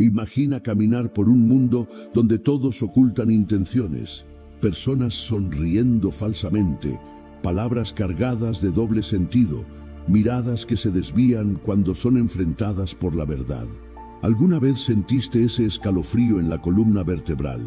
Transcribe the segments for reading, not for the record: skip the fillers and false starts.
Imagina caminar por un mundo donde todos ocultan intenciones, personas sonriendo falsamente, palabras cargadas de doble sentido, miradas que se desvían cuando son enfrentadas por la verdad. ¿Alguna vez sentiste ese escalofrío en la columna vertebral?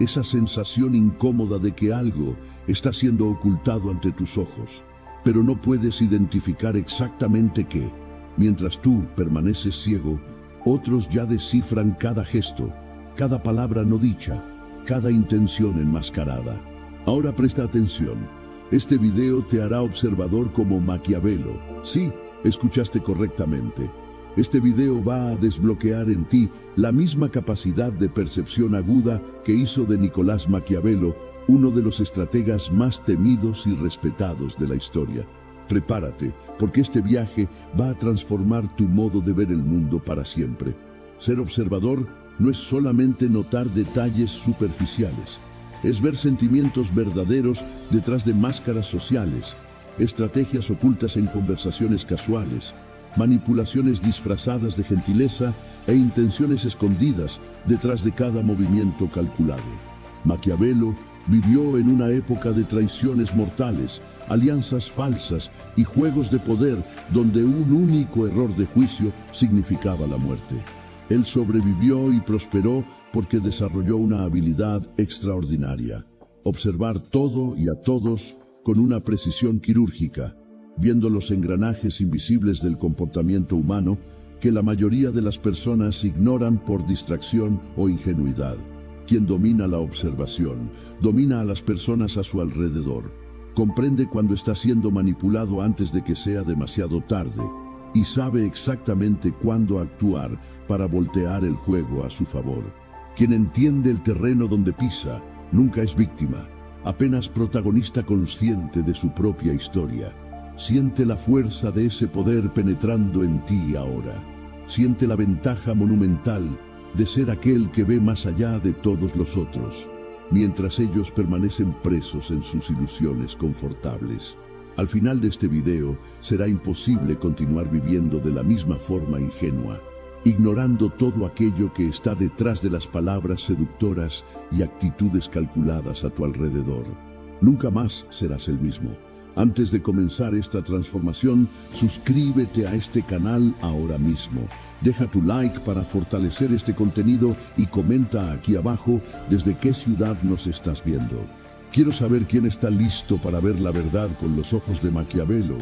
Esa sensación incómoda de que algo está siendo ocultado ante tus ojos, pero no puedes identificar exactamente qué. Mientras tú permaneces ciego, otros ya descifran cada gesto, cada palabra no dicha, cada intención enmascarada. Ahora presta atención. Este video te hará observador como Maquiavelo. Sí, escuchaste correctamente. Este video va a desbloquear en ti la misma capacidad de percepción aguda que hizo de Nicolás Maquiavelo uno de los estrategas más temidos y respetados de la historia. Prepárate, porque este viaje va a transformar tu modo de ver el mundo para siempre. Ser observador no es solamente notar detalles superficiales, es ver sentimientos verdaderos detrás de máscaras sociales, estrategias ocultas en conversaciones casuales, manipulaciones disfrazadas de gentileza e intenciones escondidas detrás de cada movimiento calculado. Maquiavelo vivió en una época de traiciones mortales, alianzas falsas y juegos de poder donde un único error de juicio significaba la muerte. Él sobrevivió y prosperó porque desarrolló una habilidad extraordinaria: observar todo y a todos con una precisión quirúrgica, viendo los engranajes invisibles del comportamiento humano que la mayoría de las personas ignoran por distracción o ingenuidad. Quien domina la observación, domina a las personas a su alrededor. Comprende cuando está siendo manipulado antes de que sea demasiado tarde y sabe exactamente cuándo actuar para voltear el juego a su favor. Quien entiende el terreno donde pisa nunca es víctima, apenas protagonista consciente de su propia historia. Siente la fuerza de ese poder penetrando en ti ahora. Siente la ventaja monumental de ser aquel que ve más allá de todos los otros, mientras ellos permanecen presos en sus ilusiones confortables. Al final de este video, será imposible continuar viviendo de la misma forma ingenua, ignorando todo aquello que está detrás de las palabras seductoras y actitudes calculadas a tu alrededor. Nunca más serás el mismo. Antes de comenzar esta transformación, suscríbete a este canal ahora mismo. Deja tu like para fortalecer este contenido y comenta aquí abajo desde qué ciudad nos estás viendo. Quiero saber quién está listo para ver la verdad con los ojos de Maquiavelo.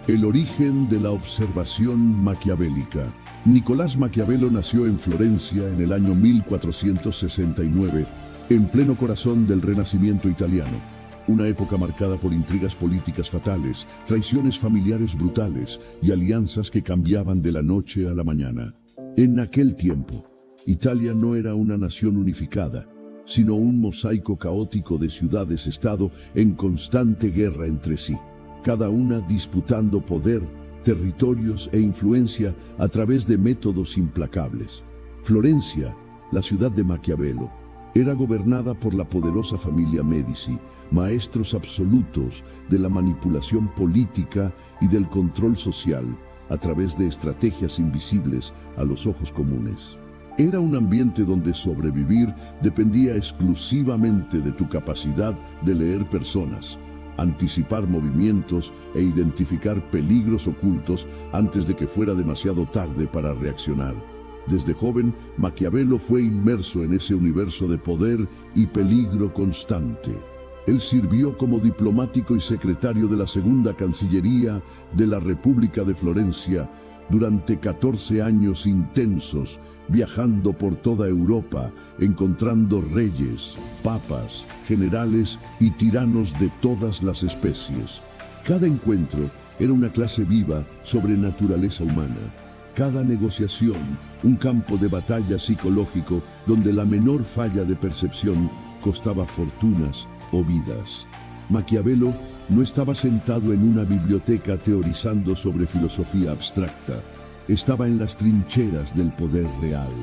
El origen de la observación maquiavélica. Nicolás Maquiavelo nació en Florencia en el año 1469, en pleno corazón del Renacimiento italiano. Una época marcada por intrigas políticas fatales, traiciones familiares brutales y alianzas que cambiaban de la noche a la mañana. En aquel tiempo, Italia no era una nación unificada, sino un mosaico caótico de ciudades-estado en constante guerra entre sí, cada una disputando poder, territorios e influencia a través de métodos implacables. Florencia, la ciudad de Maquiavelo, era gobernada por la poderosa familia Medici, maestros absolutos de la manipulación política y del control social a través de estrategias invisibles a los ojos comunes. Era un ambiente donde sobrevivir dependía exclusivamente de tu capacidad de leer personas, anticipar movimientos e identificar peligros ocultos antes de que fuera demasiado tarde para reaccionar. Desde joven, Maquiavelo fue inmerso en ese universo de poder y peligro constante. Él sirvió como diplomático y secretario de la Segunda Cancillería de la República de Florencia durante 14 años intensos, viajando por toda Europa, encontrando reyes, papas, generales y tiranos de todas las especies. Cada encuentro era una clase viva sobre naturaleza humana. Cada negociación, un campo de batalla psicológico donde la menor falla de percepción costaba fortunas o vidas. Maquiavelo no estaba sentado en una biblioteca teorizando sobre filosofía abstracta. Estaba en las trincheras del poder real,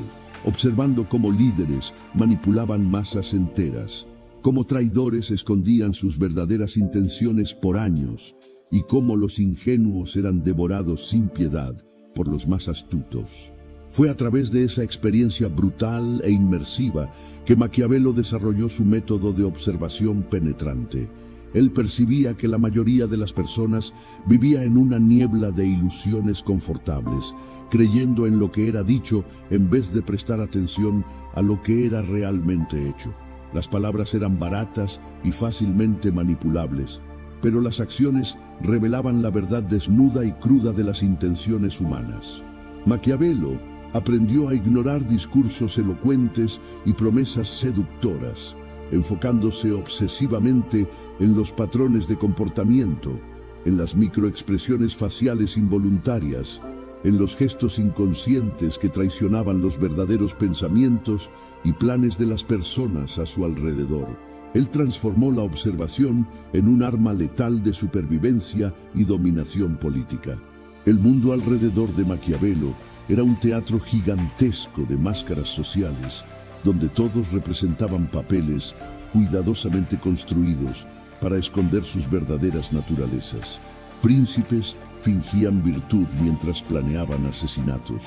observando cómo líderes manipulaban masas enteras, cómo traidores escondían sus verdaderas intenciones por años y cómo los ingenuos eran devorados sin piedad por los más astutos. Fue a través de esa experiencia brutal e inmersiva que Maquiavelo desarrolló su método de observación penetrante. Él percibía que la mayoría de las personas vivía en una niebla de ilusiones confortables, creyendo en lo que era dicho en vez de prestar atención a lo que era realmente hecho. Las palabras eran baratas y fácilmente manipulables, pero las acciones revelaban la verdad desnuda y cruda de las intenciones humanas. Maquiavelo aprendió a ignorar discursos elocuentes y promesas seductoras, enfocándose obsesivamente en los patrones de comportamiento, en las microexpresiones faciales involuntarias, en los gestos inconscientes que traicionaban los verdaderos pensamientos y planes de las personas a su alrededor. Él transformó la observación en un arma letal de supervivencia y dominación política. El mundo alrededor de Maquiavelo era un teatro gigantesco de máscaras sociales, donde todos representaban papeles cuidadosamente construidos para esconder sus verdaderas naturalezas. Príncipes fingían virtud mientras planeaban asesinatos.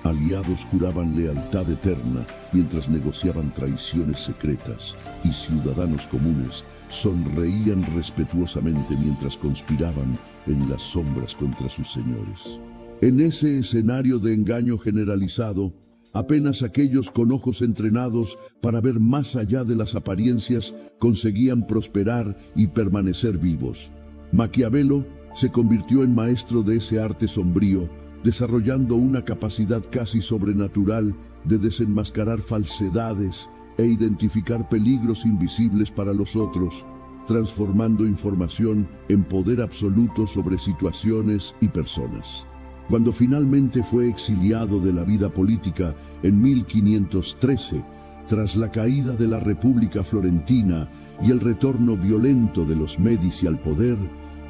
Aliados juraban lealtad eterna mientras negociaban traiciones secretas, y ciudadanos comunes sonreían respetuosamente mientras conspiraban en las sombras contra sus señores. En ese escenario de engaño generalizado, apenas aquellos con ojos entrenados para ver más allá de las apariencias conseguían prosperar y permanecer vivos. Maquiavelo se convirtió en maestro de ese arte sombrío, desarrollando una capacidad casi sobrenatural de desenmascarar falsedades e identificar peligros invisibles para los otros, transformando información en poder absoluto sobre situaciones y personas. Cuando finalmente fue exiliado de la vida política en 1513, tras la caída de la República Florentina y el retorno violento de los Médici al poder,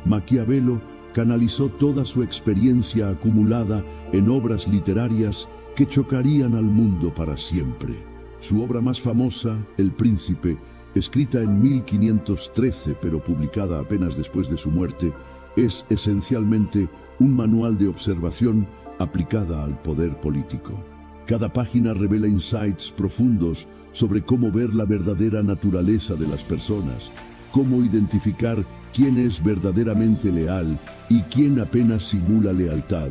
Maquiavelo canalizó toda su experiencia acumulada en obras literarias que chocarían al mundo para siempre. Su obra más famosa, El Príncipe, escrita en 1513 pero publicada apenas después de su muerte, es esencialmente un manual de observación aplicada al poder político. Cada página revela insights profundos sobre cómo ver la verdadera naturaleza de las personas, cómo identificar quién es verdaderamente leal y quién apenas simula lealtad,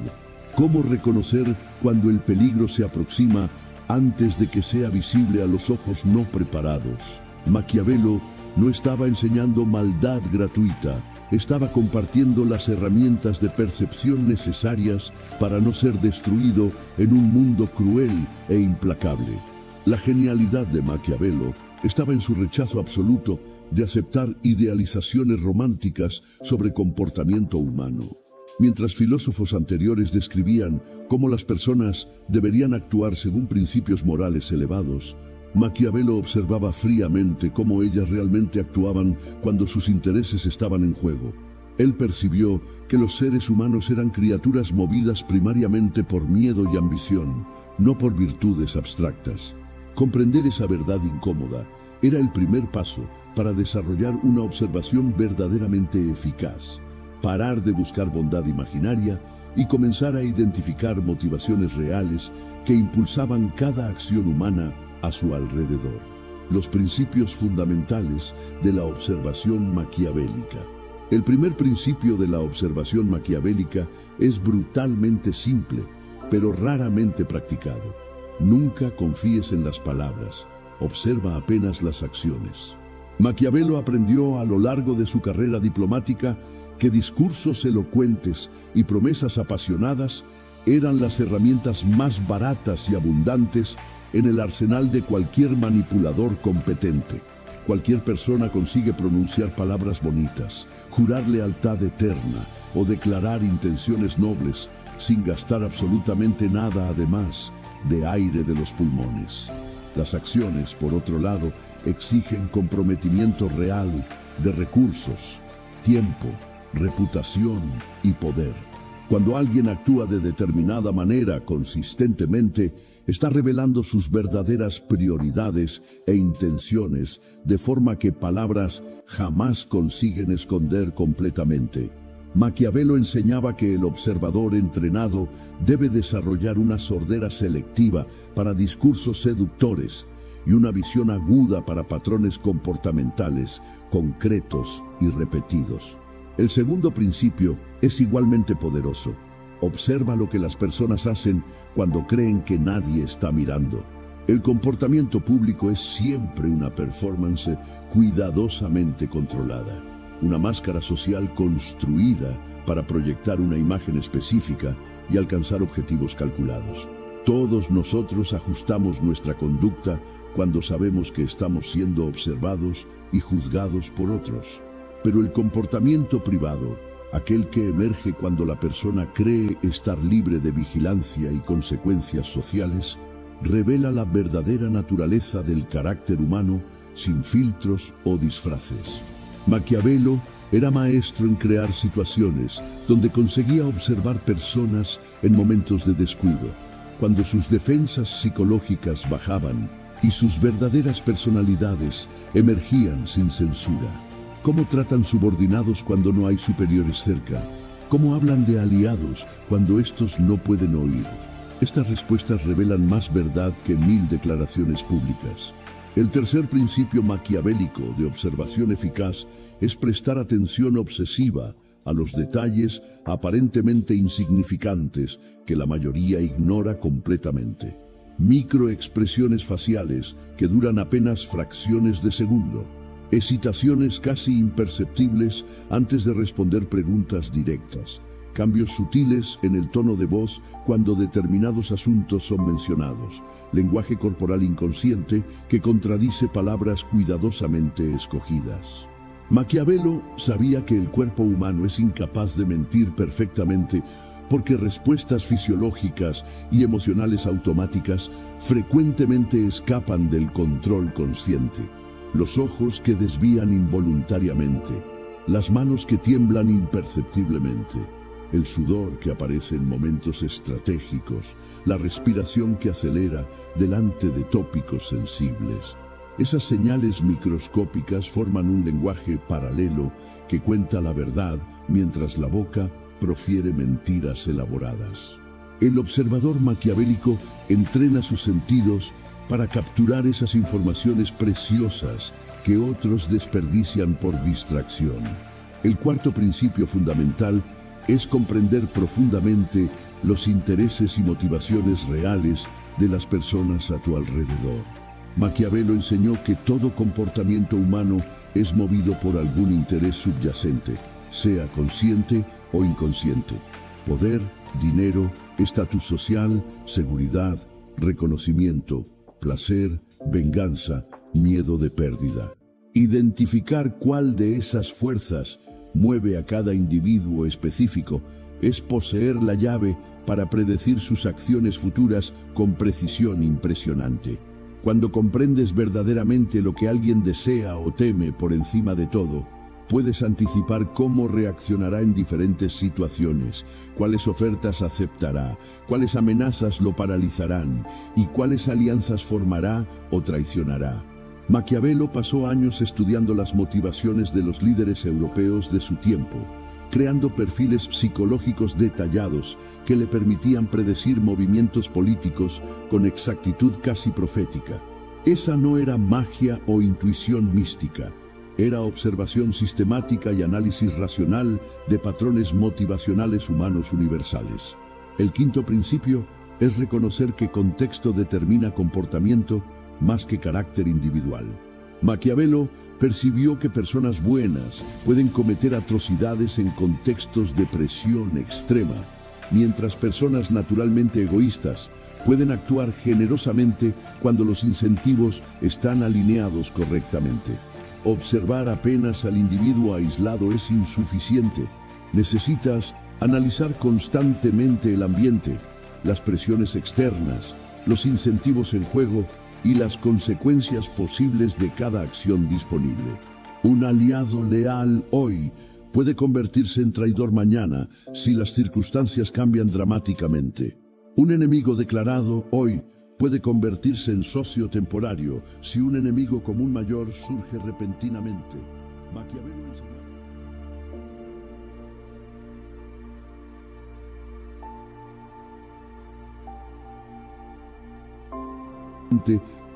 cómo reconocer cuando el peligro se aproxima antes de que sea visible a los ojos no preparados. Maquiavelo no estaba enseñando maldad gratuita, estaba compartiendo las herramientas de percepción necesarias para no ser destruido en un mundo cruel e implacable. La genialidad de Maquiavelo estaba en su rechazo absoluto de aceptar idealizaciones románticas sobre comportamiento humano. Mientras filósofos anteriores describían cómo las personas deberían actuar según principios morales elevados, Maquiavelo observaba fríamente cómo ellas realmente actuaban cuando sus intereses estaban en juego. Él percibió que los seres humanos eran criaturas movidas primariamente por miedo y ambición, no por virtudes abstractas. Comprender esa verdad incómoda era el primer paso para desarrollar una observación verdaderamente eficaz, parar de buscar bondad imaginaria y comenzar a identificar motivaciones reales que impulsaban cada acción humana a su alrededor. Los principios fundamentales de la observación maquiavélica. El primer principio de la observación maquiavélica es brutalmente simple, pero raramente practicado. Nunca confíes en las palabras, observa apenas las acciones. Maquiavelo aprendió a lo largo de su carrera diplomática que discursos elocuentes y promesas apasionadas eran las herramientas más baratas y abundantes en el arsenal de cualquier manipulador competente. Cualquier persona consigue pronunciar palabras bonitas, jurar lealtad eterna o declarar intenciones nobles sin gastar absolutamente nada además de aire de los pulmones. Las acciones, por otro lado, exigen comprometimiento real de recursos, tiempo, reputación y poder. Cuando alguien actúa de determinada manera consistentemente, está revelando sus verdaderas prioridades e intenciones, de forma que palabras jamás consiguen esconder completamente. Maquiavelo enseñaba que el observador entrenado debe desarrollar una sordera selectiva para discursos seductores y una visión aguda para patrones comportamentales concretos y repetidos. El segundo principio es igualmente poderoso. Observa lo que las personas hacen cuando creen que nadie está mirando. El comportamiento público es siempre una performance cuidadosamente controlada, una máscara social construida para proyectar una imagen específica y alcanzar objetivos calculados. Todos nosotros ajustamos nuestra conducta cuando sabemos que estamos siendo observados y juzgados por otros. Pero el comportamiento privado, aquel que emerge cuando la persona cree estar libre de vigilancia y consecuencias sociales, revela la verdadera naturaleza del carácter humano sin filtros o disfraces. Maquiavelo era maestro en crear situaciones donde conseguía observar personas en momentos de descuido, cuando sus defensas psicológicas bajaban y sus verdaderas personalidades emergían sin censura. ¿Cómo tratan subordinados cuando no hay superiores cerca? ¿Cómo hablan de aliados cuando estos no pueden oír? Estas respuestas revelan más verdad que 1000 declaraciones públicas. El tercer principio maquiavélico de observación eficaz es prestar atención obsesiva a los detalles aparentemente insignificantes que la mayoría ignora completamente. Microexpresiones faciales que duran apenas fracciones de segundo. Excitaciones casi imperceptibles antes de responder preguntas directas. Cambios sutiles en el tono de voz cuando determinados asuntos son mencionados. Lenguaje corporal inconsciente que contradice palabras cuidadosamente escogidas. Maquiavelo sabía que el cuerpo humano es incapaz de mentir perfectamente porque respuestas fisiológicas y emocionales automáticas frecuentemente escapan del control consciente. Los ojos que desvían involuntariamente, las manos que tiemblan imperceptiblemente, el sudor que aparece en momentos estratégicos, la respiración que acelera delante de tópicos sensibles. Esas señales microscópicas forman un lenguaje paralelo que cuenta la verdad mientras la boca profiere mentiras elaboradas. El observador maquiavélico entrena sus sentidos para capturar esas informaciones preciosas que otros desperdician por distracción. El cuarto principio fundamental es comprender profundamente los intereses y motivaciones reales de las personas a tu alrededor. Maquiavelo enseñó que todo comportamiento humano es movido por algún interés subyacente, sea consciente o inconsciente. Poder, dinero, estatus social, seguridad, reconocimiento, placer, venganza, miedo de pérdida. Identificar cuál de esas fuerzas mueve a cada individuo específico es poseer la llave para predecir sus acciones futuras con precisión impresionante. Cuando comprendes verdaderamente lo que alguien desea o teme por encima de todo, puedes anticipar cómo reaccionará en diferentes situaciones, cuáles ofertas aceptará, cuáles amenazas lo paralizarán y cuáles alianzas formará o traicionará. Maquiavelo pasó años estudiando las motivaciones de los líderes europeos de su tiempo, creando perfiles psicológicos detallados que le permitían predecir movimientos políticos con exactitud casi profética. Esa no era magia o intuición mística. Era observación sistemática y análisis racional de patrones motivacionales humanos universales. El quinto principio es reconocer que contexto determina comportamiento más que carácter individual. Maquiavelo percibió que personas buenas pueden cometer atrocidades en contextos de presión extrema, mientras personas naturalmente egoístas pueden actuar generosamente cuando los incentivos están alineados correctamente. Observar apenas al individuo aislado es insuficiente. Necesitas analizar constantemente el ambiente, las presiones externas, los incentivos en juego y las consecuencias posibles de cada acción disponible. Un aliado leal hoy puede convertirse en traidor mañana si las circunstancias cambian dramáticamente. Un enemigo declarado hoy puede convertirse en socio temporario si un enemigo común mayor surge repentinamente. Maquiavelo enseñó.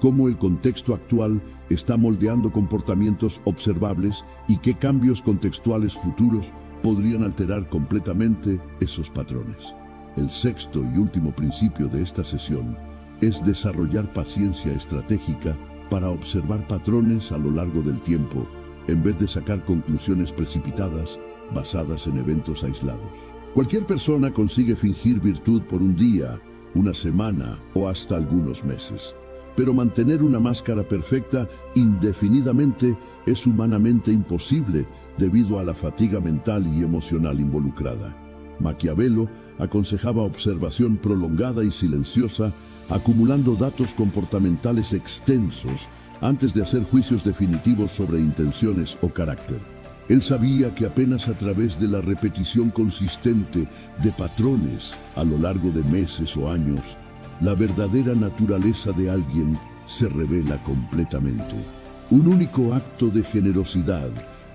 cómo el contexto actual está moldeando comportamientos observables y qué cambios contextuales futuros podrían alterar completamente esos patrones. El sexto y último principio de esta sesión es desarrollar paciencia estratégica para observar patrones a lo largo del tiempo, en vez de sacar conclusiones precipitadas basadas en eventos aislados. Cualquier persona consigue fingir virtud por un día, una semana o hasta algunos meses. Pero mantener una máscara perfecta indefinidamente es humanamente imposible debido a la fatiga mental y emocional involucrada. Maquiavelo aconsejaba observación prolongada y silenciosa, acumulando datos comportamentales extensos antes de hacer juicios definitivos sobre intenciones o carácter. Él sabía que apenas a través de la repetición consistente de patrones a lo largo de meses o años, la verdadera naturaleza de alguien se revela completamente. Un único acto de generosidad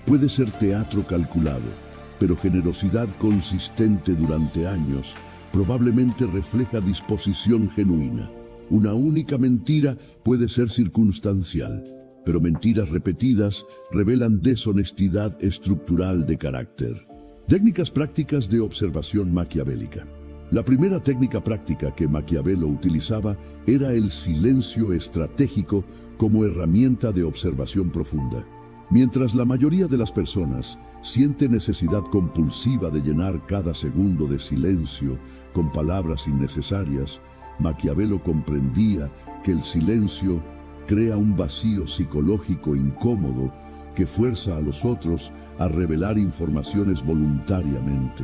puede ser teatro calculado, pero generosidad consistente durante años probablemente refleja disposición genuina. Una única mentira puede ser circunstancial, pero mentiras repetidas revelan deshonestidad estructural de carácter. Técnicas prácticas de observación maquiavélica. La primera técnica práctica que Maquiavelo utilizaba era el silencio estratégico como herramienta de observación profunda. Mientras la mayoría de las personas siente necesidad compulsiva de llenar cada segundo de silencio con palabras innecesarias, Maquiavelo comprendía que el silencio crea un vacío psicológico incómodo que fuerza a los otros a revelar informaciones voluntariamente.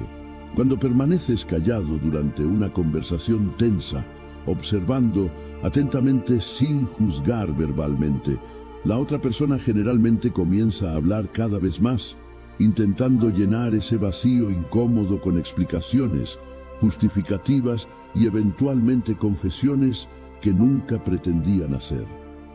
Cuando permaneces callado durante una conversación tensa, observando atentamente sin juzgar verbalmente, la otra persona generalmente comienza a hablar cada vez más, intentando llenar ese vacío incómodo con explicaciones, justificativas y eventualmente confesiones que nunca pretendían hacer.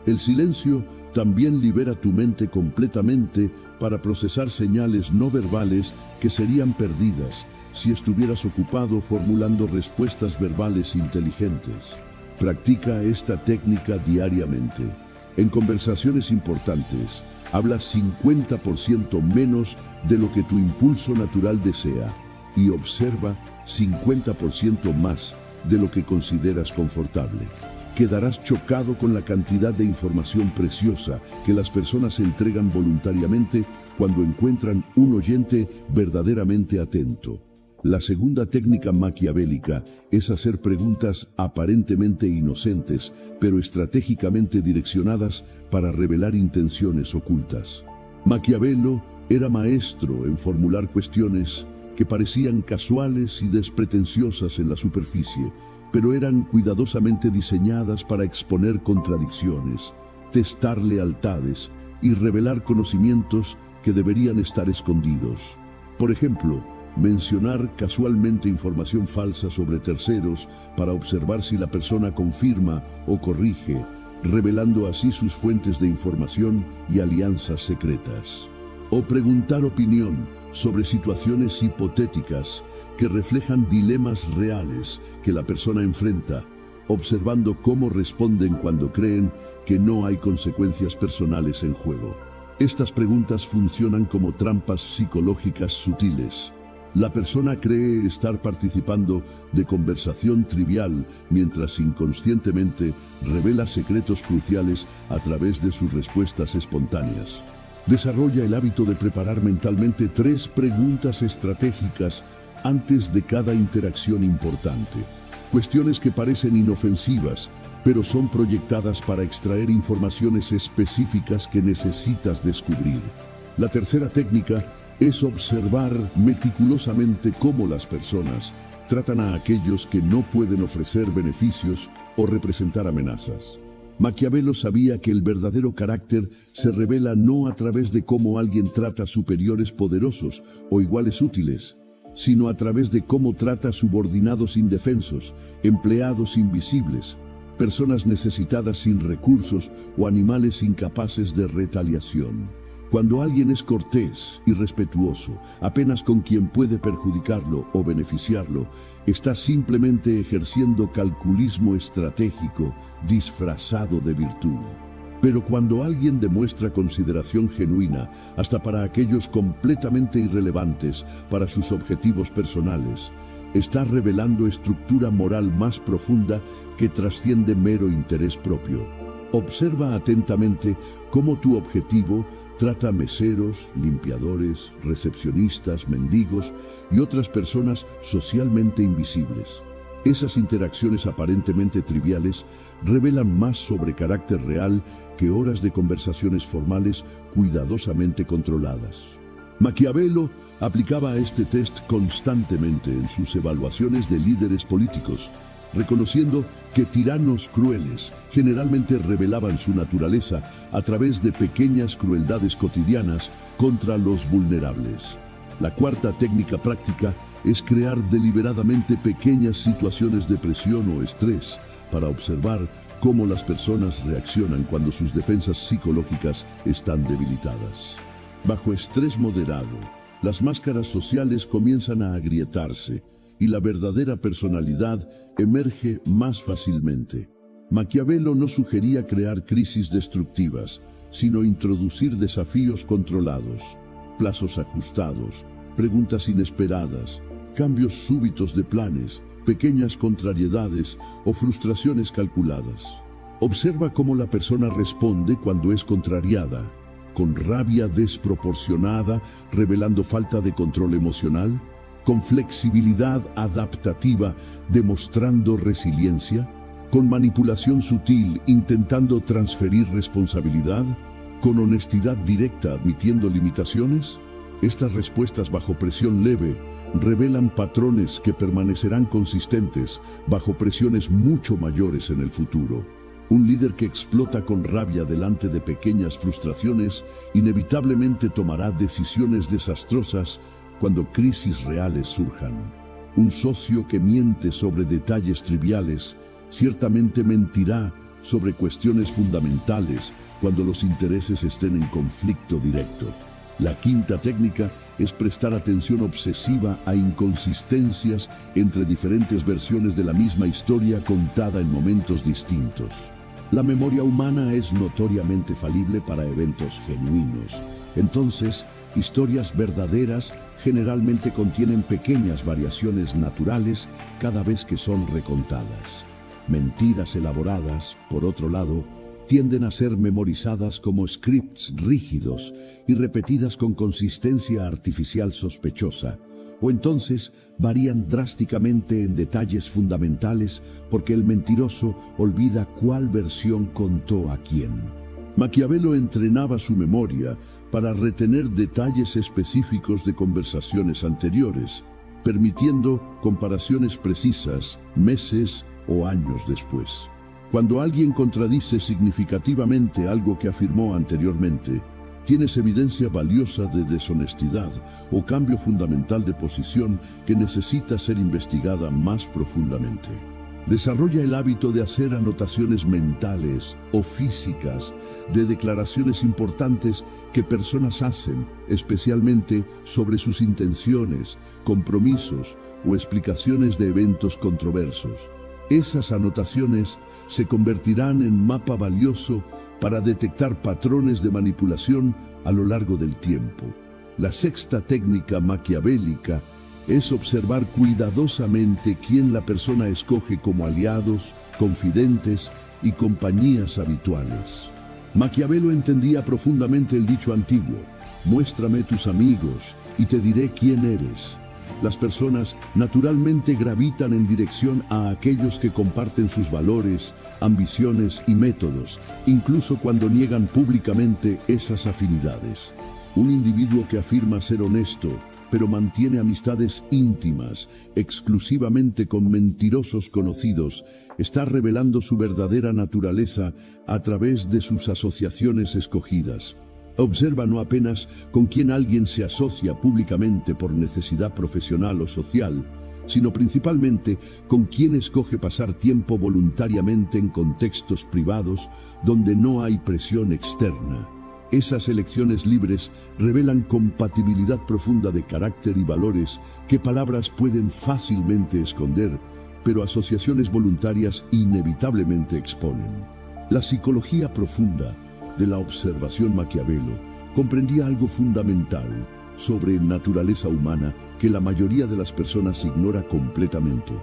El silencio también libera tu mente completamente para procesar señales no verbales que serían perdidas si estuvieras ocupado formulando respuestas verbales inteligentes. Practica esta técnica diariamente. En conversaciones importantes, habla 50% menos de lo que tu impulso natural desea y observa 50% más de lo que consideras confortable. Quedarás chocado con la cantidad de información preciosa que las personas entregan voluntariamente cuando encuentran un oyente verdaderamente atento. La segunda técnica maquiavélica es hacer preguntas aparentemente inocentes, pero estratégicamente direccionadas para revelar intenciones ocultas. Maquiavelo era maestro en formular cuestiones que parecían casuales y despretenciosas en la superficie, pero eran cuidadosamente diseñadas para exponer contradicciones, testar lealtades y revelar conocimientos que deberían estar escondidos. Por ejemplo, mencionar casualmente información falsa sobre terceros para observar si la persona confirma o corrige, revelando así sus fuentes de información y alianzas secretas. O preguntar opinión sobre situaciones hipotéticas que reflejan dilemas reales que la persona enfrenta, observando cómo responden cuando creen que no hay consecuencias personales en juego. Estas preguntas funcionan como trampas psicológicas sutiles. La persona cree estar participando de conversación trivial mientras inconscientemente revela secretos cruciales a través de sus respuestas espontáneas. Desarrolla el hábito de preparar mentalmente 3 preguntas estratégicas antes de cada interacción importante. Cuestiones que parecen inofensivas, pero son proyectadas para extraer informaciones específicas que necesitas descubrir. La tercera técnica es observar meticulosamente cómo las personas tratan a aquellos que no pueden ofrecer beneficios o representar amenazas. Maquiavelo sabía que el verdadero carácter se revela no a través de cómo alguien trata a superiores poderosos o iguales útiles, sino a través de cómo trata a subordinados indefensos, empleados invisibles, personas necesitadas sin recursos o animales incapaces de retaliación. Cuando alguien es cortés y respetuoso, apenas con quien puede perjudicarlo o beneficiarlo, está simplemente ejerciendo calculismo estratégico disfrazado de virtud. Pero cuando alguien demuestra consideración genuina, hasta para aquellos completamente irrelevantes para sus objetivos personales, está revelando estructura moral más profunda que trasciende mero interés propio. Observa atentamente cómo tu objetivo trata a meseros, limpiadores, recepcionistas, mendigos y otras personas socialmente invisibles. Esas interacciones aparentemente triviales revelan más sobre carácter real que horas de conversaciones formales cuidadosamente controladas. Maquiavelo aplicaba este test constantemente en sus evaluaciones de líderes políticos, reconociendo que tiranos crueles generalmente revelaban su naturaleza a través de pequeñas crueldades cotidianas contra los vulnerables. La cuarta técnica práctica es crear deliberadamente pequeñas situaciones de presión o estrés para observar cómo las personas reaccionan cuando sus defensas psicológicas están debilitadas. Bajo estrés moderado, las máscaras sociales comienzan a agrietarse y la verdadera personalidad emerge más fácilmente. Maquiavelo no sugería crear crisis destructivas, sino introducir desafíos controlados, plazos ajustados, preguntas inesperadas, cambios súbitos de planes, pequeñas contrariedades o frustraciones calculadas. Observa cómo la persona responde cuando es contrariada, con rabia desproporcionada, revelando falta de control emocional, con flexibilidad adaptativa, demostrando resiliencia, con manipulación sutil, intentando transferir responsabilidad, con honestidad directa, admitiendo limitaciones. Estas respuestas bajo presión leve revelan patrones que permanecerán consistentes bajo presiones mucho mayores en el futuro. Un líder que explota con rabia delante de pequeñas frustraciones inevitablemente tomará decisiones desastrosas cuando crisis reales surjan. Un socio que miente sobre detalles triviales ciertamente mentirá sobre cuestiones fundamentales cuando los intereses estén en conflicto directo. La quinta técnica es prestar atención obsesiva a inconsistencias entre diferentes versiones de la misma historia contada en momentos distintos. La memoria humana es notoriamente falible para eventos genuinos. Entonces, historias verdaderas generalmente contienen pequeñas variaciones naturales cada vez que son recontadas. Mentiras elaboradas, por otro lado, tienden a ser memorizadas como scripts rígidos y repetidas con consistencia artificial sospechosa, o entonces varían drásticamente en detalles fundamentales porque el mentiroso olvida cuál versión contó a quién. Maquiavelo entrenaba su memoria para retener detalles específicos de conversaciones anteriores, permitiendo comparaciones precisas meses o años después. Cuando alguien contradice significativamente algo que afirmó anteriormente, tienes evidencia valiosa de deshonestidad o cambio fundamental de posición que necesita ser investigada más profundamente. Desarrolla el hábito de hacer anotaciones mentales o físicas de declaraciones importantes que personas hacen, especialmente sobre sus intenciones, compromisos o explicaciones de eventos controversos. Esas anotaciones se convertirán en mapa valioso para detectar patrones de manipulación a lo largo del tiempo. La sexta técnica maquiavélica es observar cuidadosamente quién la persona escoge como aliados, confidentes y compañías habituales. Maquiavelo entendía profundamente el dicho antiguo: muéstrame tus amigos y te diré quién eres. Las personas naturalmente gravitan en dirección a aquellos que comparten sus valores, ambiciones y métodos, incluso cuando niegan públicamente esas afinidades. Un individuo que afirma ser honesto, pero mantiene amistades íntimas, exclusivamente con mentirosos conocidos, está revelando su verdadera naturaleza a través de sus asociaciones escogidas. Observa no apenas con quién alguien se asocia públicamente por necesidad profesional o social, sino principalmente con quién escoge pasar tiempo voluntariamente en contextos privados donde no hay presión externa. Esas elecciones libres revelan compatibilidad profunda de carácter y valores que palabras pueden fácilmente esconder, pero asociaciones voluntarias inevitablemente exponen. La psicología profunda de la observación Maquiavelo comprendía algo fundamental sobre naturaleza humana que la mayoría de las personas ignora completamente.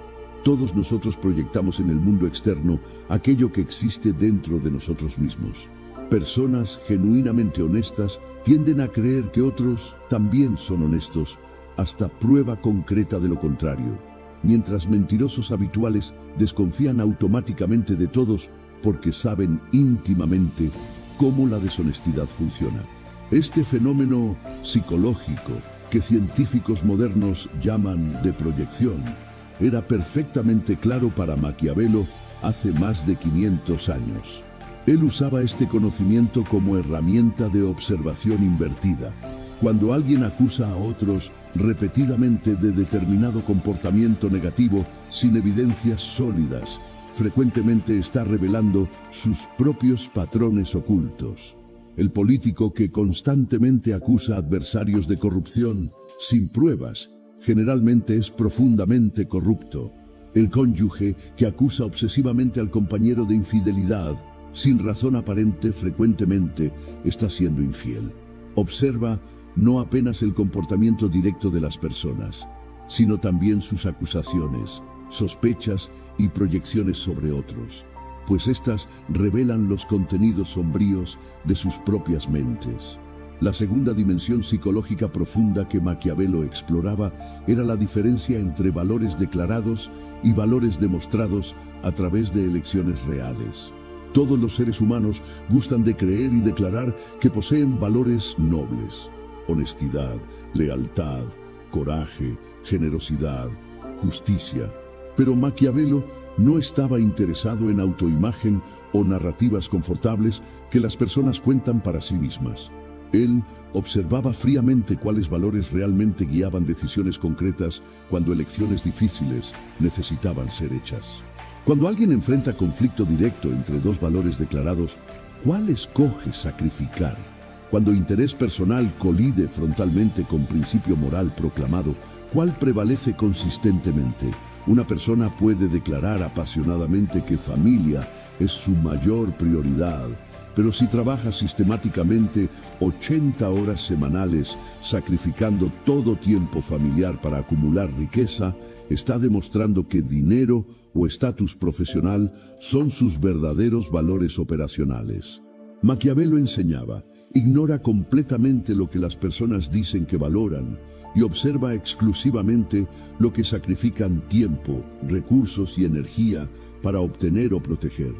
Todos nosotros proyectamos en el mundo externo aquello que existe dentro de nosotros mismos. Personas genuinamente honestas tienden a creer que otros también son honestos, hasta prueba concreta de lo contrario, mientras mentirosos habituales desconfían automáticamente de todos porque saben íntimamente cómo la deshonestidad funciona. Este fenómeno psicológico, que científicos modernos llaman de proyección, era perfectamente claro para Maquiavelo hace más de 500 años. Él usaba este conocimiento como herramienta de observación invertida. Cuando alguien acusa a otros repetidamente de determinado comportamiento negativo sin evidencias sólidas, frecuentemente está revelando sus propios patrones ocultos. El político que constantemente acusa a adversarios de corrupción sin pruebas, generalmente es profundamente corrupto. El cónyuge que acusa obsesivamente al compañero de infidelidad, sin razón aparente, frecuentemente está siendo infiel. Observa no apenas el comportamiento directo de las personas, sino también sus acusaciones, sospechas y proyecciones sobre otros, pues éstas revelan los contenidos sombríos de sus propias mentes. La segunda dimensión psicológica profunda que Maquiavelo exploraba era la diferencia entre valores declarados y valores demostrados a través de elecciones reales. Todos los seres humanos gustan de creer y declarar que poseen valores nobles: honestidad, lealtad, coraje, generosidad, justicia. Pero Maquiavelo no estaba interesado en autoimagen o narrativas confortables que las personas cuentan para sí mismas. Él observaba fríamente cuáles valores realmente guiaban decisiones concretas cuando elecciones difíciles necesitaban ser hechas. Cuando alguien enfrenta conflicto directo entre dos valores declarados, ¿cuál escoge sacrificar? Cuando interés personal colide frontalmente con principio moral proclamado, ¿cuál prevalece consistentemente? Una persona puede declarar apasionadamente que familia es su mayor prioridad, pero si trabaja sistemáticamente 80 horas semanales, sacrificando todo tiempo familiar para acumular riqueza, está demostrando que dinero o estatus profesional son sus verdaderos valores operacionales. Maquiavelo enseñaba: ignora completamente lo que las personas dicen que valoran y observa exclusivamente lo que sacrifican tiempo, recursos y energía para obtener o proteger.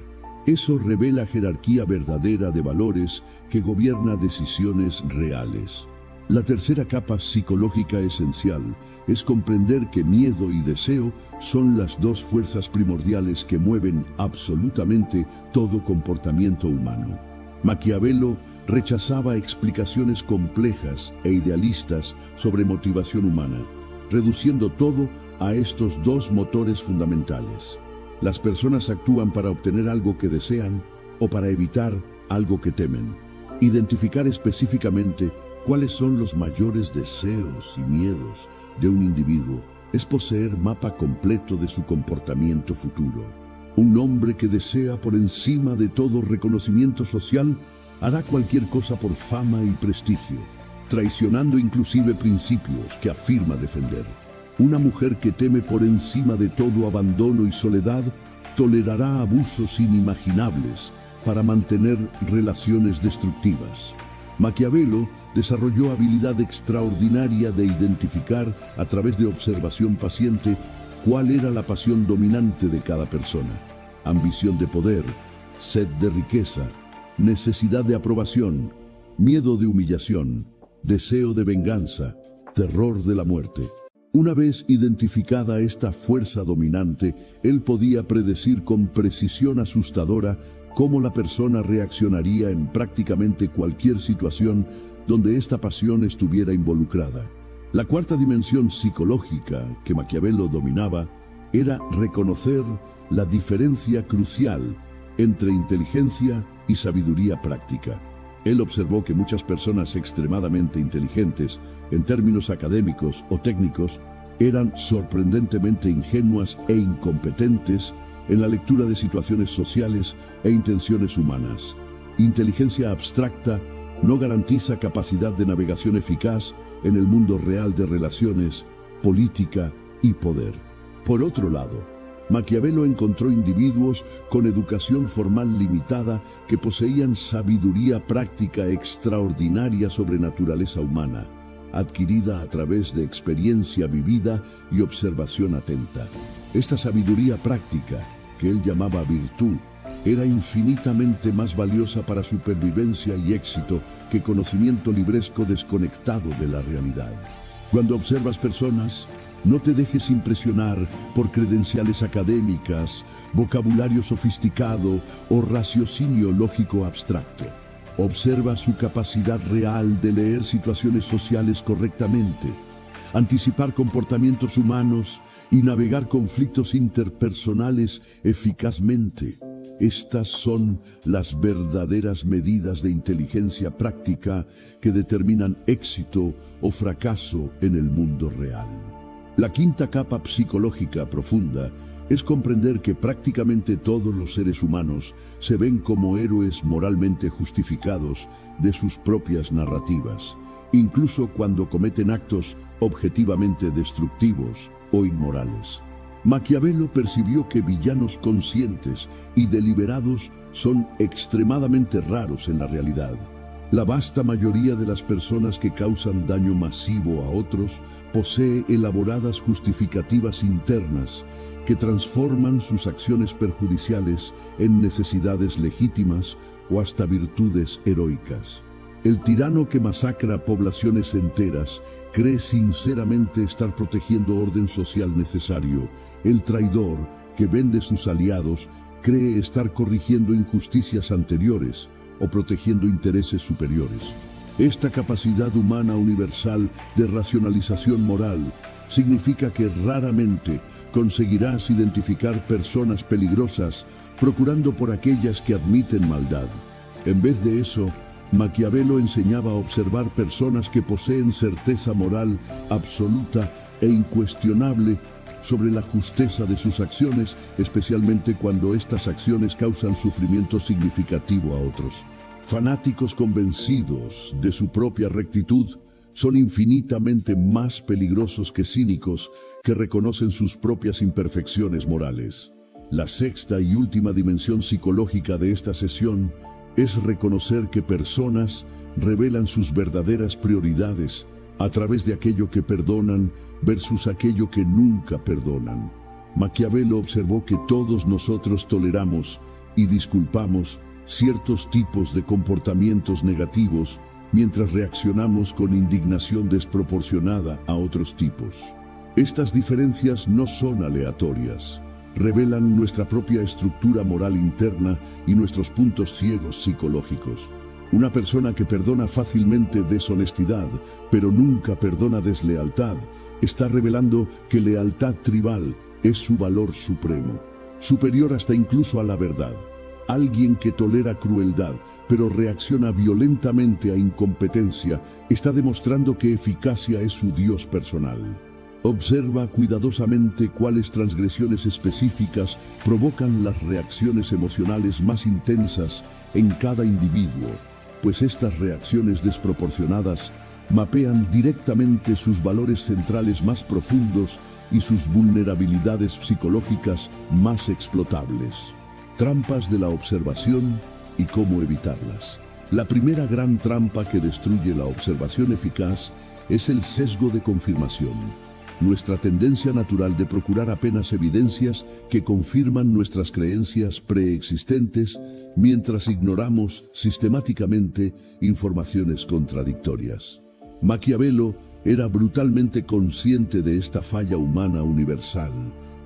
Eso revela jerarquía verdadera de valores que gobierna decisiones reales. La tercera capa psicológica esencial es comprender que miedo y deseo son las dos fuerzas primordiales que mueven absolutamente todo comportamiento humano. Maquiavelo rechazaba explicaciones complejas e idealistas sobre motivación humana, reduciendo todo a estos dos motores fundamentales. Las personas actúan para obtener algo que desean o para evitar algo que temen. Identificar específicamente cuáles son los mayores deseos y miedos de un individuo es poseer mapa completo de su comportamiento futuro. Un hombre que desea por encima de todo reconocimiento social hará cualquier cosa por fama y prestigio, traicionando inclusive principios que afirma defender. Una mujer que teme por encima de todo abandono y soledad tolerará abusos inimaginables para mantener relaciones destructivas. Maquiavelo desarrolló habilidad extraordinaria de identificar a través de observación paciente cuál era la pasión dominante de cada persona: ambición de poder, sed de riqueza, necesidad de aprobación, miedo de humillación, deseo de venganza, terror de la muerte. Una vez identificada esta fuerza dominante, él podía predecir con precisión asustadora cómo la persona reaccionaría en prácticamente cualquier situación donde esta pasión estuviera involucrada. La cuarta dimensión psicológica que Maquiavelo dominaba era reconocer la diferencia crucial entre inteligencia y sabiduría práctica. Él observó que muchas personas extremadamente inteligentes, en términos académicos o técnicos, eran sorprendentemente ingenuas e incompetentes en la lectura de situaciones sociales e intenciones humanas. Inteligencia abstracta no garantiza capacidad de navegación eficaz en el mundo real de relaciones, política y poder. Por otro lado, Maquiavelo encontró individuos con educación formal limitada que poseían sabiduría práctica extraordinaria sobre naturaleza humana, adquirida a través de experiencia vivida y observación atenta. Esta sabiduría práctica, que él llamaba virtud, era infinitamente más valiosa para supervivencia y éxito que conocimiento libresco desconectado de la realidad. Cuando observas personas, no te dejes impresionar por credenciales académicas, vocabulario sofisticado o raciocinio lógico abstracto. Observa su capacidad real de leer situaciones sociales correctamente, anticipar comportamientos humanos y navegar conflictos interpersonales eficazmente. Estas son las verdaderas medidas de inteligencia práctica que determinan éxito o fracaso en el mundo real. La quinta capa psicológica profunda es comprender que prácticamente todos los seres humanos se ven como héroes moralmente justificados de sus propias narrativas, incluso cuando cometen actos objetivamente destructivos o inmorales. Maquiavelo percibió que villanos conscientes y deliberados son extremadamente raros en la realidad. La vasta mayoría de las personas que causan daño masivo a otros posee elaboradas justificativas internas que transforman sus acciones perjudiciales en necesidades legítimas o hasta virtudes heroicas. El tirano que masacra poblaciones enteras cree sinceramente estar protegiendo orden social necesario. El traidor que vende sus aliados cree estar corrigiendo injusticias anteriores o protegiendo intereses superiores. Esta capacidad humana universal de racionalización moral significa que raramente conseguirás identificar personas peligrosas procurando por aquellas que admiten maldad. En vez de eso, Maquiavelo enseñaba a observar personas que poseen certeza moral absoluta e incuestionable sobre la justeza de sus acciones, especialmente cuando estas acciones causan sufrimiento significativo a otros. Fanáticos convencidos de su propia rectitud son infinitamente más peligrosos que cínicos que reconocen sus propias imperfecciones morales. La sexta y última dimensión psicológica de esta sesión es reconocer que personas revelan sus verdaderas prioridades a través de aquello que perdonan versus aquello que nunca perdonan. Maquiavelo observó que todos nosotros toleramos y disculpamos ciertos tipos de comportamientos negativos mientras reaccionamos con indignación desproporcionada a otros tipos. Estas diferencias no son aleatorias. Revelan nuestra propia estructura moral interna y nuestros puntos ciegos psicológicos. Una persona que perdona fácilmente deshonestidad, pero nunca perdona deslealtad, está revelando que lealtad tribal es su valor supremo, superior hasta incluso a la verdad. Alguien que tolera crueldad, pero reacciona violentamente a incompetencia, está demostrando que eficacia es su Dios personal. Observa cuidadosamente cuáles transgresiones específicas provocan las reacciones emocionales más intensas en cada individuo, pues estas reacciones desproporcionadas mapean directamente sus valores centrales más profundos y sus vulnerabilidades psicológicas más explotables. Trampas de la observación y cómo evitarlas. La primera gran trampa que destruye la observación eficaz es el sesgo de confirmación. Nuestra tendencia natural de procurar apenas evidencias que confirman nuestras creencias preexistentes mientras ignoramos sistemáticamente informaciones contradictorias. Maquiavelo era brutalmente consciente de esta falla humana universal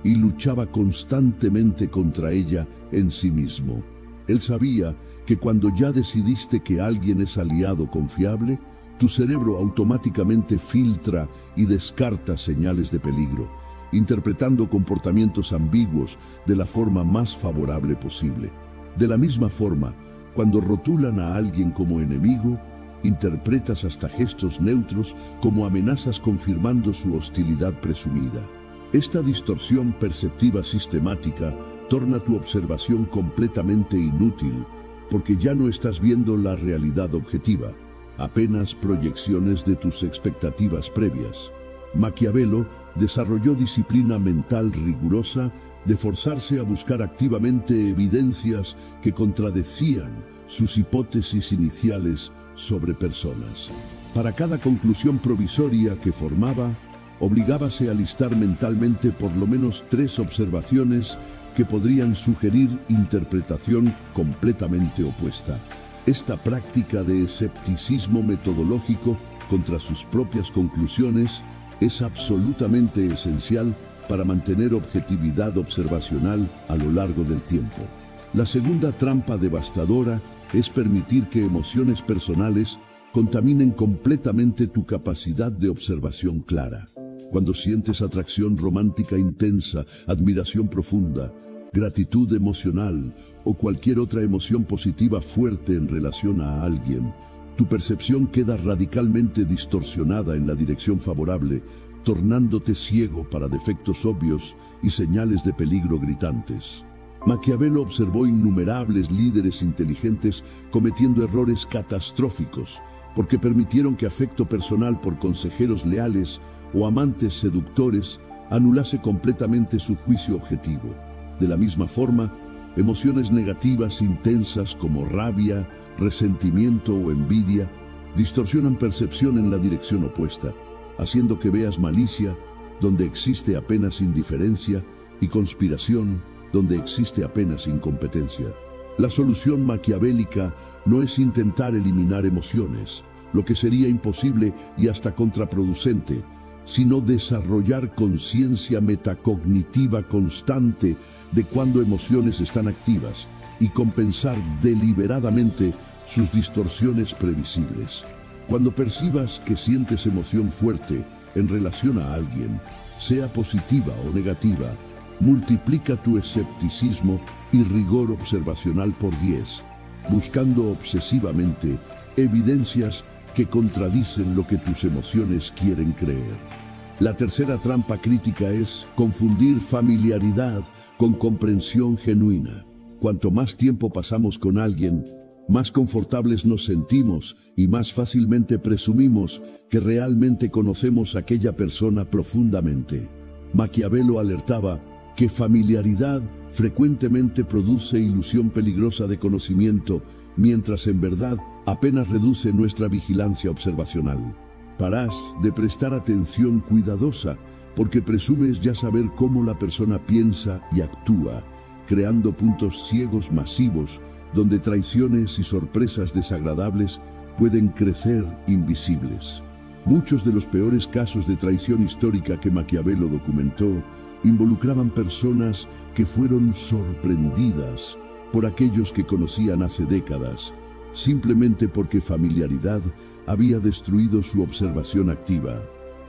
y luchaba constantemente contra ella en sí mismo. Él sabía que cuando ya decidiste que alguien es aliado confiable, tu cerebro automáticamente filtra y descarta señales de peligro, interpretando comportamientos ambiguos de la forma más favorable posible. De la misma forma, Cuando rotulan a alguien como enemigo, interpretas hasta gestos neutros como amenazas confirmando su hostilidad presumida. Esta distorsión perceptiva sistemática torna tu observación completamente inútil, porque ya no estás viendo la realidad objetiva, apenas proyecciones de tus expectativas previas. Maquiavelo desarrolló disciplina mental rigurosa de forzarse a buscar activamente evidencias que contradecían sus hipótesis iniciales sobre personas. Para cada conclusión provisoria que formaba, obligábase a listar mentalmente por lo menos 3 observaciones que podrían sugerir interpretación completamente opuesta. Esta práctica de escepticismo metodológico contra sus propias conclusiones es absolutamente esencial para mantener objetividad observacional a lo largo del tiempo. La segunda trampa devastadora es permitir que emociones personales contaminen completamente tu capacidad de observación clara. Cuando sientes atracción romántica intensa, admiración profunda, gratitud emocional o cualquier otra emoción positiva fuerte en relación a alguien, tu percepción queda radicalmente distorsionada en la dirección favorable, tornándote ciego para defectos obvios y señales de peligro gritantes. Maquiavelo observó innumerables líderes inteligentes cometiendo errores catastróficos porque permitieron que afecto personal por consejeros leales o amantes seductores anulase completamente su juicio objetivo. De la misma forma, emociones negativas intensas como rabia, resentimiento o envidia distorsionan percepción en la dirección opuesta, haciendo que veas malicia donde existe apenas indiferencia y conspiración donde existe apenas incompetencia. La solución maquiavélica no es intentar eliminar emociones, lo que sería imposible y hasta contraproducente, sino desarrollar conciencia metacognitiva constante de cuando emociones están activas y compensar deliberadamente sus distorsiones previsibles. Cuando percibas que sientes emoción fuerte en relación a alguien, sea positiva o negativa, multiplica tu escepticismo y rigor observacional por 10, buscando obsesivamente evidencias que contradicen lo que tus emociones quieren creer. La tercera trampa crítica es confundir familiaridad con comprensión genuina. Cuanto más tiempo pasamos con alguien, más confortables nos sentimos y más fácilmente presumimos que realmente conocemos a aquella persona profundamente. Maquiavelo alertaba que familiaridad frecuentemente produce ilusión peligrosa de conocimiento, mientras en verdad apenas reduce nuestra vigilancia observacional. Parás de prestar atención cuidadosa porque presumes ya saber cómo la persona piensa y actúa, creando puntos ciegos masivos donde traiciones y sorpresas desagradables pueden crecer invisibles. Muchos de los peores casos de traición histórica que Maquiavelo documentó involucraban personas que fueron sorprendidas por aquellos que conocían hace décadas, simplemente porque familiaridad había destruido su observación activa.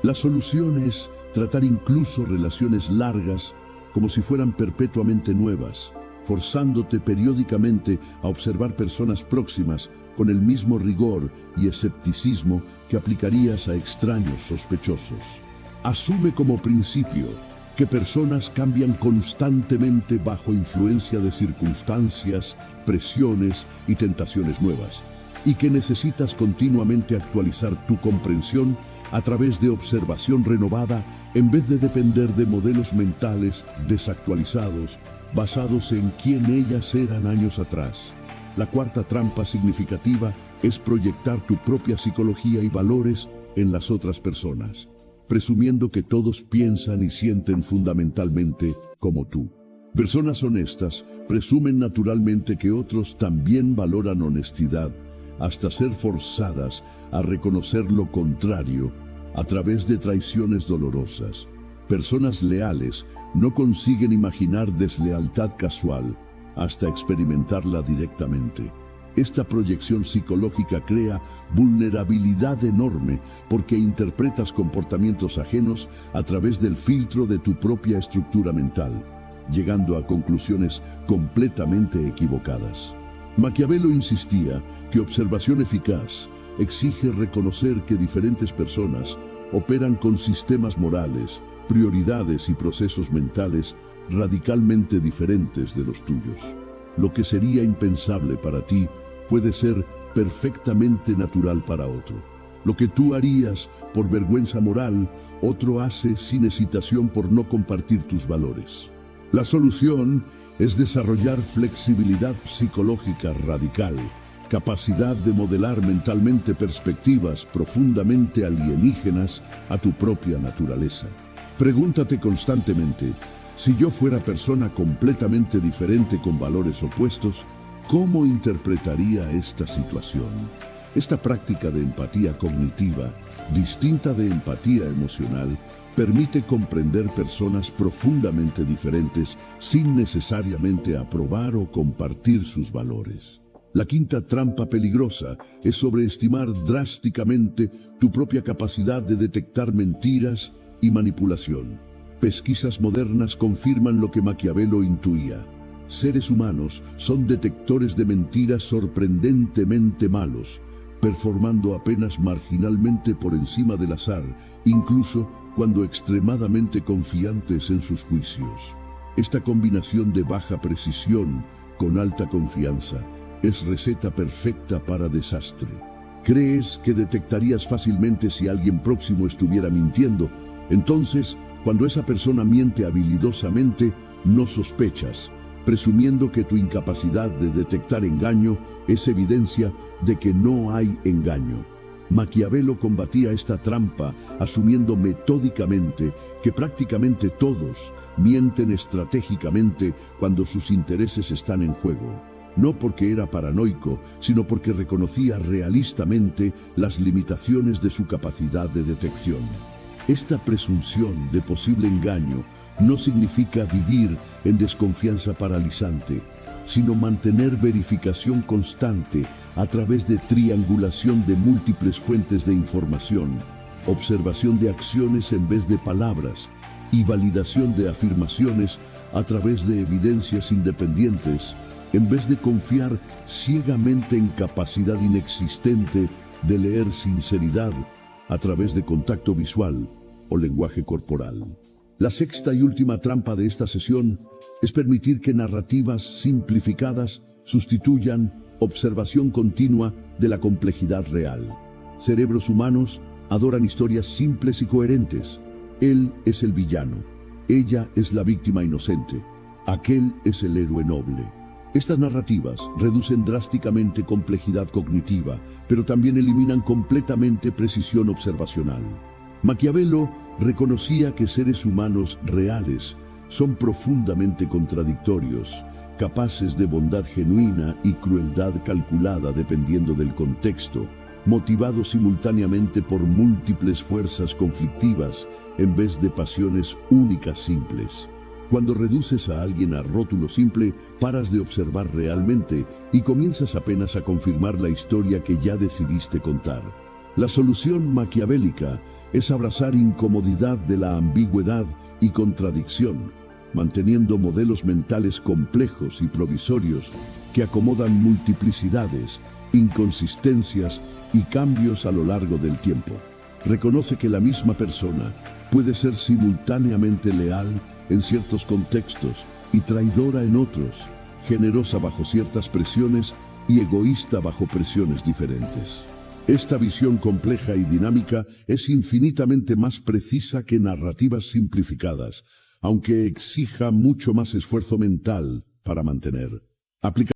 La solución es tratar incluso relaciones largas como si fueran perpetuamente nuevas, forzándote periódicamente a observar personas próximas con el mismo rigor y escepticismo que aplicarías a extraños sospechosos. Asume como principio que personas cambian constantemente bajo influencia de circunstancias, presiones y tentaciones nuevas, y que necesitas continuamente actualizar tu comprensión a través de observación renovada en vez de depender de modelos mentales desactualizados basados en quién ellas eran años atrás. La cuarta trampa significativa es proyectar tu propia psicología y valores en las otras personas, presumiendo que todos piensan y sienten fundamentalmente como tú. Personas honestas presumen naturalmente que otros también valoran honestidad, hasta ser forzadas a reconocer lo contrario a través de traiciones dolorosas. Personas leales no consiguen imaginar deslealtad casual hasta experimentarla directamente. Esta proyección psicológica crea vulnerabilidad enorme porque interpretas comportamientos ajenos a través del filtro de tu propia estructura mental, llegando a conclusiones completamente equivocadas. Maquiavelo insistía que observación eficaz exige reconocer que diferentes personas operan con sistemas morales, prioridades y procesos mentales radicalmente diferentes de los tuyos. Lo que sería impensable para ti puede ser perfectamente natural para otro. Lo que tú harías por vergüenza moral, otro hace sin hesitación por no compartir tus valores. La solución es desarrollar flexibilidad psicológica radical, capacidad de modelar mentalmente perspectivas profundamente alienígenas a tu propia naturaleza. Pregúntate constantemente, si yo fuera persona completamente diferente con valores opuestos, ¿cómo interpretaría esta situación? Esta práctica de empatía cognitiva, distinta de empatía emocional, permite comprender personas profundamente diferentes sin necesariamente aprobar o compartir sus valores. La quinta trampa peligrosa es sobreestimar drásticamente tu propia capacidad de detectar mentiras y manipulación. Pesquisas modernas confirman lo que Maquiavelo intuía. Seres humanos son detectores de mentiras sorprendentemente malos, performando apenas marginalmente por encima del azar, incluso cuando extremadamente confiantes en sus juicios. Esta combinación de baja precisión con alta confianza es receta perfecta para desastre. ¿Crees que detectarías fácilmente si alguien próximo estuviera mintiendo? Entonces, cuando esa persona miente habilidosamente, no sospechas, presumiendo que tu incapacidad de detectar engaño es evidencia de que no hay engaño. Maquiavelo combatía esta trampa asumiendo metódicamente que prácticamente todos mienten estratégicamente cuando sus intereses están en juego. No porque era paranoico, sino porque reconocía realistamente las limitaciones de su capacidad de detección. Esta presunción de posible engaño no significa vivir en desconfianza paralizante, sino mantener verificación constante a través de triangulación de múltiples fuentes de información, observación de acciones en vez de palabras y validación de afirmaciones a través de evidencias independientes, en vez de confiar ciegamente en capacidad inexistente de leer sinceridad a través de contacto visual o lenguaje corporal. La sexta y última trampa de esta sesión es permitir que narrativas simplificadas sustituyan observación continua de la complejidad real. Cerebros humanos adoran historias simples y coherentes. Él es el villano, ella es la víctima inocente, aquel es el héroe noble. Estas narrativas reducen drásticamente complejidad cognitiva, pero también eliminan completamente precisión observacional. Maquiavelo reconocía que seres humanos reales son profundamente contradictorios, capaces de bondad genuina y crueldad calculada dependiendo del contexto, motivados simultáneamente por múltiples fuerzas conflictivas en vez de pasiones únicas simples. Cuando reduces a alguien a rótulo simple, paras de observar realmente y comienzas apenas a confirmar la historia que ya decidiste contar. La solución maquiavélica es abrazar incomodidad de la ambigüedad y contradicción, manteniendo modelos mentales complejos y provisorios que acomodan multiplicidades, inconsistencias y cambios a lo largo del tiempo. Reconoce que la misma persona puede ser simultáneamente leal en ciertos contextos y traidora en otros, generosa bajo ciertas presiones y egoísta bajo presiones diferentes. Esta visión compleja y dinámica es infinitamente más precisa que narrativas simplificadas, aunque exija mucho más esfuerzo mental para mantener.